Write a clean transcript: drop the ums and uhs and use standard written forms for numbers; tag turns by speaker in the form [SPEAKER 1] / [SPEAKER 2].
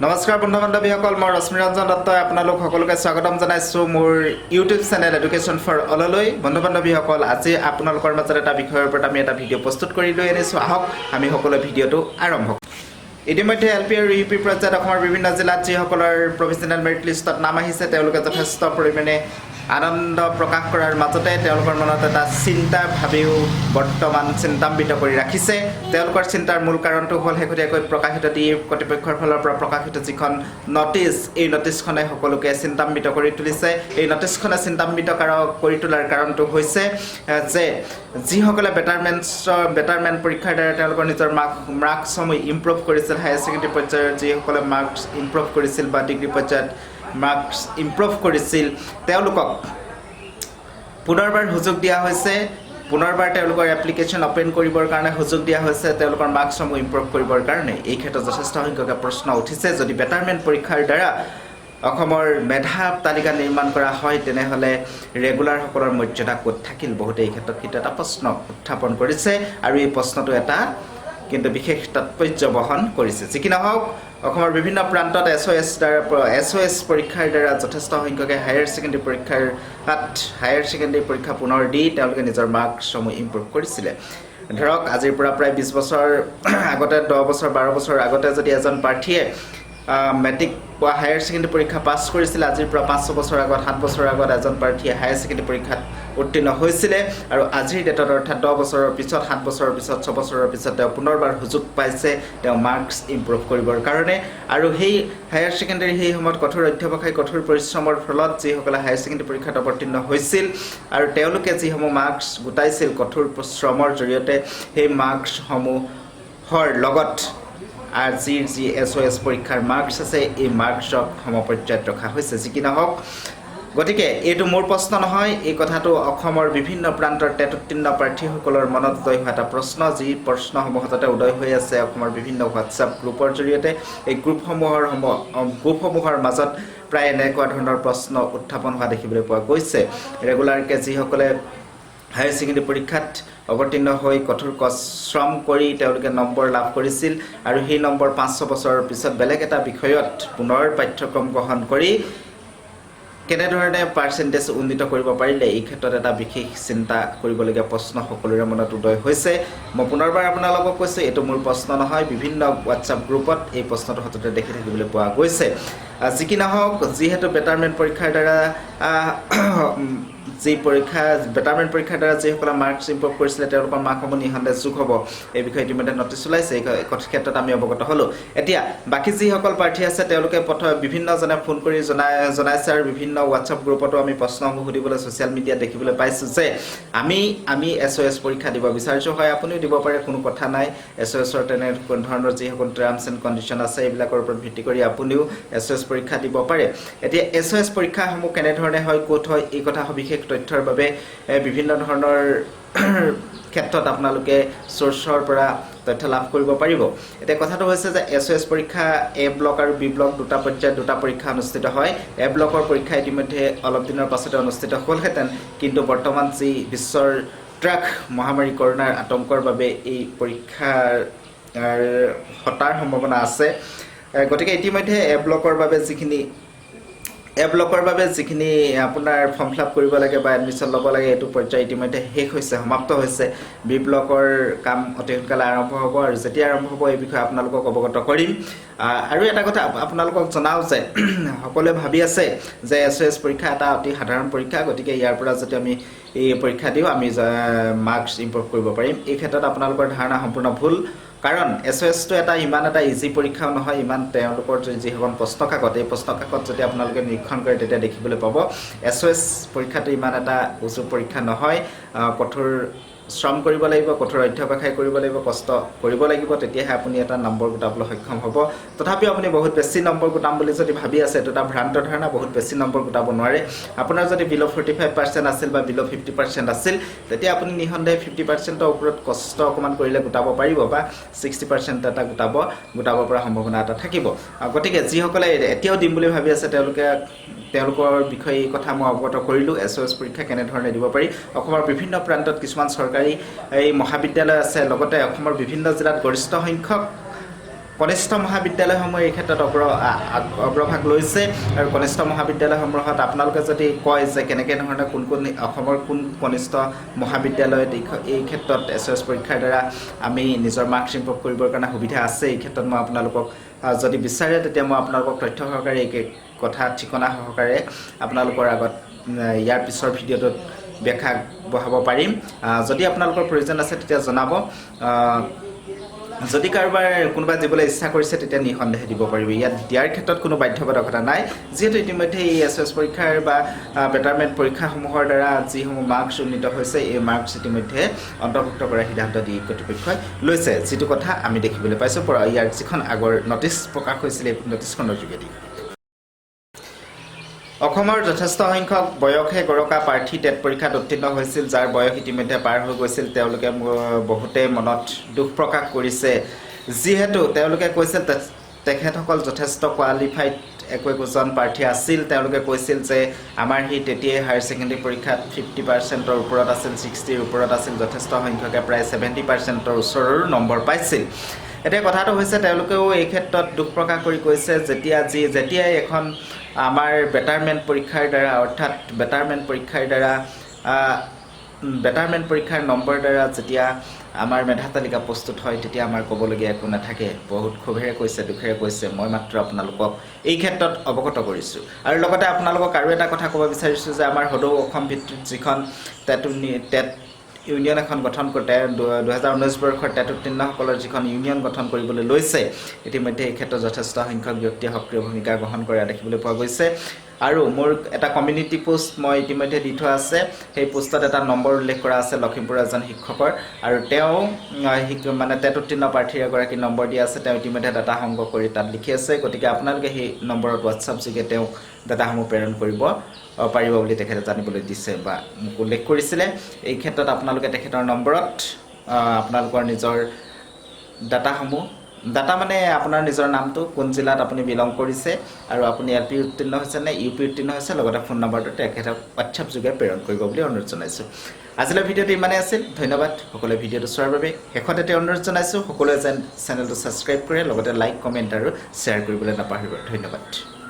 [SPEAKER 1] নমস্কাৰ বন্ধু বান্ধৱীসকল মই ৰশ্মিৰঞ্জন দত্তই আপোনালোক সকলোকে স্বাগতম জনাইছোঁ মোৰ ইউটিউব চেনেল এডুকেশ্যন ফৰ অললৈ। বন্ধু বান্ধৱীসকল আজি আপোনালোকৰ মাজত এটা বিষয়ৰ ওপৰত আমি এটা ভিডিঅ' প্ৰস্তুত কৰি লৈ আনিছোঁ। আহক আমি সকলোৱে ভিডিঅ'টো আৰম্ভ কৰোঁ। ইতিমধ্যে এলপি আৰু ইউপি পৰ্যায়ত অসমৰ বিভিন্ন জিলাত যিসকলৰ প্ৰভিজনেল মেৰিট লিষ্টত নাম আহিছে তেওঁলোকে যথেষ্ট পৰিমাণে আনন্দ প্ৰকাশ কৰাৰ মাজতে তেওঁলোকৰ মনত এটা চিন্তা ভাবেও বৰ্তমান চিন্তাম্বিত কৰি ৰাখিছে। তেওঁলোকৰ চিন্তাৰ মূল কাৰণটো হ'ল শেহতীয়াকৈ প্ৰকাশিত ডি কৰ্তৃপক্ষৰ ফালৰ পৰা প্ৰকাশিত যিখন নটিছ, এই নটিছখনে সকলোকে চিন্তাম্বিত কৰি তুলিছে। এই নটিছখনে চিন্তাম্বিত কৰি তোলাৰ কাৰণটো হৈছে যে যিসকলে বেটাৰমেণ্ট পৰীক্ষাৰ দ্বাৰা তেওঁলোকৰ নিজৰ মাৰ্কছসমূহ ইম্প্ৰুভ কৰিছিল, হায়াৰ ছেকেণ্ডেৰী পৰ্যায়ৰ যিসকলে মাৰ্কছ ইম্প্ৰুভ কৰিছিল বা ডিগ্ৰী পৰ্যায়ত মাৰ্কছ ইম্প্ৰুভ কৰিছিল তেওঁলোকক পুনৰবাৰ সুযোগ দিয়া হৈছে। পুনৰবাৰ তেওঁলোকৰ এপ্লিকেশ্যন অপেন কৰিবৰ কাৰণে সুযোগ দিয়া হৈছে তেওঁলোকৰ মাৰ্কছসমূহ ইম্প্ৰুভ কৰিবৰ কাৰণে। এই ক্ষেত্ৰত যথেষ্ট সংখ্যক প্ৰশ্ন উঠিছে। যদি বেটাৰমেণ্ট পৰীক্ষাৰ দ্বাৰা অসমৰ মেধা তালিকা নিৰ্মাণ কৰা হয় তেনেহ'লে ৰেগুলাৰসকলৰ মৰ্যাদা ক'ত থাকিল? বহুতে এই ক্ষেত্ৰত কিন্তু এটা প্ৰশ্ন উত্থাপন কৰিছে আৰু এই প্ৰশ্নটো এটা কিন্তু বিশেষ তাৎপৰ্য বহন কৰিছে। যি কি নহওক অসমৰ বিভিন্ন প্ৰান্তত SOS পৰীক্ষাৰ দ্বাৰা যথেষ্ট সংখ্যকে হায়াৰ ছেকেণ্ডেৰী পৰীক্ষা পুনৰ দি তেওঁলোকে নিজৰ মাৰ্কছসমূহ ইম্প্ৰুভ কৰিছিলে। ধৰক আজিৰ পৰা প্ৰায় 20 বছৰ আগতে, 10 বছৰ 12 বছৰ আগতে যদি এজন প্ৰাৰ্থীয়ে মেট্ৰিক বা হায়াৰ ছেকেণ্ডেৰী পৰীক্ষা পাছ কৰিছিলে, আজিৰ পৰা 5-6 বছৰ আগত 7 বছৰ আগত এজন প্ৰাৰ্থীয়ে হায়াৰ ছেকেণ্ডেৰী পৰীক্ষাত উত্তীৰ্ণ হৈছিলে আৰু আজিৰ ডেটত অৰ্থাৎ 10 বছৰৰ পিছত, 7 বছৰৰ পিছত, 6 বছৰৰ পিছত তেওঁ পুনৰবাৰ সুযোগ পাইছে তেওঁ মাৰ্কছ ইম্প্ৰুভ কৰিবৰ কাৰণে। আৰু সেই হায়াৰ ছেকেণ্ডেৰী সেই সময়ত কঠোৰ অধ্যাপকাই কঠোৰ পৰিশ্ৰমৰ ফলত যিসকলে হায়াৰ ছেকেণ্ডেৰী পৰীক্ষাত অৱতীৰ্ণ হৈছিল আৰু তেওঁলোকে যিসমূহ মাৰ্কছ গোটাইছিল কঠোৰ শ্ৰমৰ জৰিয়তে, সেই মাৰ্কছসমূহৰ লগত আজিৰ যি SOS পৰীক্ষাৰ মাৰ্কছ আছে এই মাৰ্কছক সমপৰ্যায়ত ৰখা হৈছে। যি কি নহওক, গতিকে এইটো মোৰ প্ৰশ্ন নহয়, এই কথাটো অসমৰ বিভিন্ন প্ৰান্তৰ উত্তীৰ্ণ প্ৰাৰ্থীসকলৰ মনত উদয় হোৱা এটা প্ৰশ্ন, যি প্ৰশ্নসমূহ যাতে উদয় হৈ আছে অসমৰ বিভিন্ন হোৱাটছআপ গ্ৰুপৰ জৰিয়তে। এই গ্ৰুপসমূহৰ মাজত প্ৰায় এনেকুৱা ধৰণৰ প্ৰশ্ন উত্থাপন হোৱা দেখিবলৈ পোৱা গৈছে। ৰেগুলাৰকৈ যিসকলে হায়াৰ ছেকেণ্ডেৰী পৰীক্ষাত অৱতীৰ্ণ হৈ কঠোৰ শ্ৰম কৰি তেওঁলোকে নম্বৰ লাভ কৰিছিল আৰু সেই নম্বৰ 5-6 বছৰৰ পিছত বেলেগ এটা বিষয়ত পুনৰ পাঠ্যক্ৰম গ্ৰহণ কৰি কেনেধৰণে পাৰ্চেণ্টেজ উন্নীত কৰিব পাৰিলে, এই ক্ষেত্ৰত এটা বিশেষ চিন্তা কৰিবলগীয়া প্ৰশ্ন সকলোৰে মনত উদয় হৈছে। মই পুনৰবাৰ আপোনালোকক কৈছোঁ এইটো মোৰ প্ৰশ্ন নহয়, বিভিন্ন হোৱাটছআপ গ্ৰুপত এই প্ৰশ্নটো সততে দেখি থাকিবলৈ পোৱা গৈছে। যি কি নহওক, যিহেতু বেটাৰমেণ্ট পৰীক্ষাৰ দ্বাৰা বেটাৰমেণ্ট পৰীক্ষাৰ দ্বাৰা যিসকলে মাৰ্কছ ইম্প্ৰুভ কৰিছিলে তেওঁলোকৰ মাৰ্কসমূহ নিঃসন্দেহে যোগ হ'ব, এই বিষয়ে ইতিমধ্যে নটিছ ওলাইছে। এই ক্ষেত্ৰত আমি অৱগত হ'লোঁ। এতিয়া বাকী যিসকল প্ৰাৰ্থী আছে তেওঁলোকে বিভিন্নজনে ফোন কৰি জনাইছে আৰু বিভিন্ন হোৱাটছআপ গ্ৰুপতো আমি প্ৰশ্নসমূহ সুধিবলৈ ছ'চিয়েল মিডিয়াত দেখিবলৈ পাইছোঁ যে আমি SOS পৰীক্ষা দিব বিচাৰিছোঁ। হয়, আপুনিও দিব পাৰে, কোনো কথা নাই। SOSৰ তেনে ধৰণৰ যিসকল টাৰ্মছ এণ্ড কণ্ডিশ্যন আছে এইবিলাকৰ ওপৰত ভিত্তি কৰি আপুনিও SOS পৰীক্ষা দিব পাৰে। এতিয়া SOS পৰীক্ষাসমূহ কেনেধৰণে হয়, ক'ত হয়, এই কথা সবিশেষ তথ্যৰ বাবে বিভিন্ন ধৰণৰ ক্ষেত্ৰত আপোনালোকে চ'ৰ্চৰ পৰা তথ্য লাভ কৰিব পাৰিব। এতিয়া কথাটো হৈছে যে SOS পৰীক্ষা A ব্লক আৰু B ব্লক দুটা পৰ্যায়ত দুটা পৰীক্ষা অনুষ্ঠিত হয়। A ব্লকৰ পৰীক্ষা ইতিমধ্যে অলপ দিনৰ পাছতে অনুষ্ঠিত হ'লহেঁতেন, কিন্তু বৰ্তমান যি বিশ্বৰ মহামাৰী কৰোণাৰ আতংকৰ বাবে এই পৰীক্ষাৰ হতাৰ সম্ভাৱনা আছে। গতিকে ইতিমধ্যে A ব্লকৰ বাবে যিখিনি আপোনাৰ ফৰ্ম ফিল আপ কৰিব লাগে বা এডমিশ্যন ল'ব লাগে এইটো পৰ্যায় ইতিমধ্যে শেষ হৈছে, সমাপ্ত হৈছে। B ব্লকৰ কাম অতি সোনকালে আৰম্ভ হ'ব আৰু যেতিয়া আৰম্ভ হ'ব এই বিষয়ে আপোনালোকক অৱগত কৰিম। আৰু এটা কথা আপোনালোকক জনাওঁ যে সকলোৱে ভাবি আছে যে SOS পৰীক্ষা এটা অতি সাধাৰণ পৰীক্ষা, গতিকে ইয়াৰ পৰা যদি আমি এই পৰীক্ষা দিওঁ আমি মাৰ্কছ ইম্প্ৰুভ কৰিব পাৰিম। এই ক্ষেত্ৰত আপোনালোকৰ ধাৰণা সম্পূৰ্ণ ভুল, কাৰণ SOSটো ইমান এটা ইজি পৰীক্ষাও নহয়। ইমান তেওঁলোকৰ যিসকল প্ৰশ্নকাকত, এই প্ৰশ্নকাকত যদি আপোনালোকে নিৰীক্ষণ কৰে তেতিয়া দেখিবলৈ পাব SOS পৰীক্ষাটো ইমান এটা উজু পৰীক্ষা নহয়। কঠোৰ শ্ৰম কৰিব লাগিব, কঠোৰ অধ্যাপকাই কৰিব লাগিব, কষ্ট কৰিব লাগিব, তেতিয়াহে আপুনি এটা নম্বৰ গোটাবলৈ সক্ষম হ'ব। তথাপিও আপুনি বহুত বেছি নম্বৰ গোটাম বুলি যদি ভাবি আছে, এইটো এটা ভ্ৰান্ত ধাৰণা। বহুত বেছি নম্বৰ গোটাব নোৱাৰে। আপোনাৰ যদি বিল' 45% আছিল বা বিল' 50% আছিল তেতিয়া আপুনি নিঃসন্দেহে 50%ৰ ওপৰত কষ্ট অকণমান কৰিলে গোটাব পাৰিব বা 60% এটা গোটাব পৰা সম্ভাৱনা এটা থাকিব। গতিকে যিসকলে এতিয়াও দিম বুলি ভাবি আছে তেওঁলোকৰ বিষয়ে এই কথা মই অৱগত কৰিলোঁ। SOS পৰীক্ষা কেনেধৰণে দিব পাৰি। অসমৰ বিভিন্ন প্ৰান্তত কিছুমান চৰকাৰী এই মহাবিদ্যালয় আছে, লগতে অসমৰ বিভিন্ন জিলাত গৰিষ্ঠ সংখ্যক কনিষ্ঠ মহাবিদ্যালয়সমূহ এই ক্ষেত্ৰত অগ্ৰভাগ লৈছে আৰু কনিষ্ঠ মহাবিদ্যালয়সমূহত আপোনালোকে যদি কয় যে কেনেকৈ ধৰণে কোন অসমৰ কোন কনিষ্ঠ মহাবিদ্যালয়ত এই ক্ষেত্ৰত SOS পৰীক্ষাৰ দ্বাৰা আমি নিজৰ মাৰ্কছ ইম্প্ৰুভ কৰিবৰ কাৰণে সুবিধা আছে এই ক্ষেত্ৰত মই আপোনালোকক যদি বিচাৰে তেতিয়া মই আপোনালোকক তথ্য সহকাৰে এই কথা ঠিকনা সহকাৰে আপোনালোকৰ আগত ইয়াৰ পিছৰ ভিডিঅ'টোত ব্যাখ্যা বহাব পাৰিম যদি আপোনালোকৰ প্ৰয়োজন আছে তেতিয়া জনাব যদি কাৰোবাৰ কোনোবা দিবলৈ ইচ্ছা কৰিছে তেতিয়া নিঃসন্দেহে দিব পাৰিব ইয়াত দিয়াৰ ক্ষেত্ৰত কোনো বাধ্যবাধকতা নাই যেহেতু ইতিমধ্যে এই SOS পৰীক্ষাৰ বা বেটাৰমেণ্ট পৰীক্ষাসমূহৰ দ্বাৰা যিসমূহ মাৰ্কছ উন্নীত হৈছে এই মাৰ্কছ ইতিমধ্যে অন্তৰ্ভুক্ত কৰাৰ সিদ্ধান্ত দি কৰ্তৃপক্ষই লৈছে যিটো কথা আমি দেখিবলৈ পাইছোঁ ইয়াৰ যিখন আগৰ নটিছ প্ৰকাশ হৈছিল এই নটিছখনৰ যোগেদি অসমৰ যথেষ্ট সংখ্যক বয়সে গৰকা প্ৰাৰ্থী টেট পৰীক্ষাত উত্তীৰ্ণ হৈছিল যাৰ বয়স ইতিমধ্যে পাৰ হৈ গৈছিল তেওঁলোকে বহুতে মনত দুখ প্ৰকাশ কৰিছে যিহেতু তেওঁলোকে কৈছিল তেখেতসকল যথেষ্ট কোৱালিফাইড একোজন প্ৰাৰ্থী আছিল তেওঁলোকে কৈছিল যে আমাৰ সেই তেতিয়াই হায়াৰ ছেকেণ্ডেৰী পৰীক্ষাত 50%ৰ ওপৰত আছিল 60ৰ ওপৰত আছিল যথেষ্ট সংখ্যকে প্ৰায় 70%ৰ ওচৰৰ নম্বৰ পাইছিল এতিয়া কথাটো হৈছে তেওঁলোকেও এই ক্ষেত্ৰত দুখ প্ৰকাশ কৰি কৈছে যেতিয়াই এখন আমাৰ বেটাৰমেণ্ট পৰীক্ষাৰ দ্বাৰা অৰ্থাৎ বেটাৰমেণ্ট পৰীক্ষাৰ নম্বৰ দ্বাৰা যেতিয়া আমাৰ মেধা তালিকা প্ৰস্তুত হয় তেতিয়া আমাৰ ক'বলগীয়া একো নাথাকে বহুত ক্ষোভেৰে কৈছে দুখেৰে কৈছে মই মাত্ৰ আপোনালোকক এই ক্ষেত্ৰত অৱগত কৰিছোঁ আৰু লগতে আপোনালোকক আৰু এটা কথা ক'ব বিচাৰিছোঁ যে আমাৰ সদৌ অসম ভিত্তিত যিখন টেট ইউনিয়ন এখন গঠন কৰোঁতে 2019 বৰ্ষৰ টেট উত্তীৰ্ণসকলৰ যিখন ইউনিয়ন গঠন কৰিবলৈ লৈছে ইতিমধ্যে এই ক্ষেত্ৰত যথেষ্ট সংখ্যক ব্যক্তিয়ে সক্ৰিয় ভূমিকা গ্ৰহণ কৰা দেখিবলৈ পোৱা গৈছে আৰু মোৰ এটা কমিউনিটি পোষ্ট মই ইতিমধ্যে দি থোৱা আছে সেই পোষ্টত এটা নম্বৰ উল্লেখ কৰা আছে লখিমপুৰৰ এজন শিক্ষকৰ আৰু তেওঁ মানে টেট উত্তীৰ্ণ প্ৰাৰ্থীৰ এগৰাকী নম্বৰ দিয়া আছে তেওঁ ইতিমধ্যে ডাটা সংগ্ৰহ কৰি তাত লিখি আছে গতিকে আপোনালোকে সেই নম্বৰত হোৱাটছআপ যোগে তেওঁক ডাটাসমূহ প্ৰেৰণ কৰিব পাৰিব বুলি তেখেতে জানিবলৈ দিছে বা মোক উল্লেখ কৰিছিলে এই ক্ষেত্ৰত আপোনালোকে তেখেতৰ নম্বৰত আপোনালোকৰ নিজৰ ডাটাসমূহ ডাটা মানে আপোনাৰ নিজৰ নামটো কোন জিলাত আপুনি বিলং কৰিছে আৰু আপুনি LP উত্তীৰ্ণ হৈছে নে UP উত্তীৰ্ণ হৈছে লগতে ফোন নম্বৰটো তেখেতক হোৱাটছআপ যোগে প্ৰেৰণ কৰিব বুলি অনুৰোধ জনাইছোঁ আজিলৈ ভিডিঅ'টো ইমানেই আছিল ধন্যবাদ সকলোৱে ভিডিঅ'টো চোৱাৰ বাবে শেষতে অনুৰোধ জনাইছোঁ সকলোৱে যেন চেনেলটো ছাবস্ক্ৰাইব কৰে লগতে লাইক কমেণ্ট আৰু শ্বেয়াৰ কৰিবলৈ নাপাহৰিব ধন্যবাদ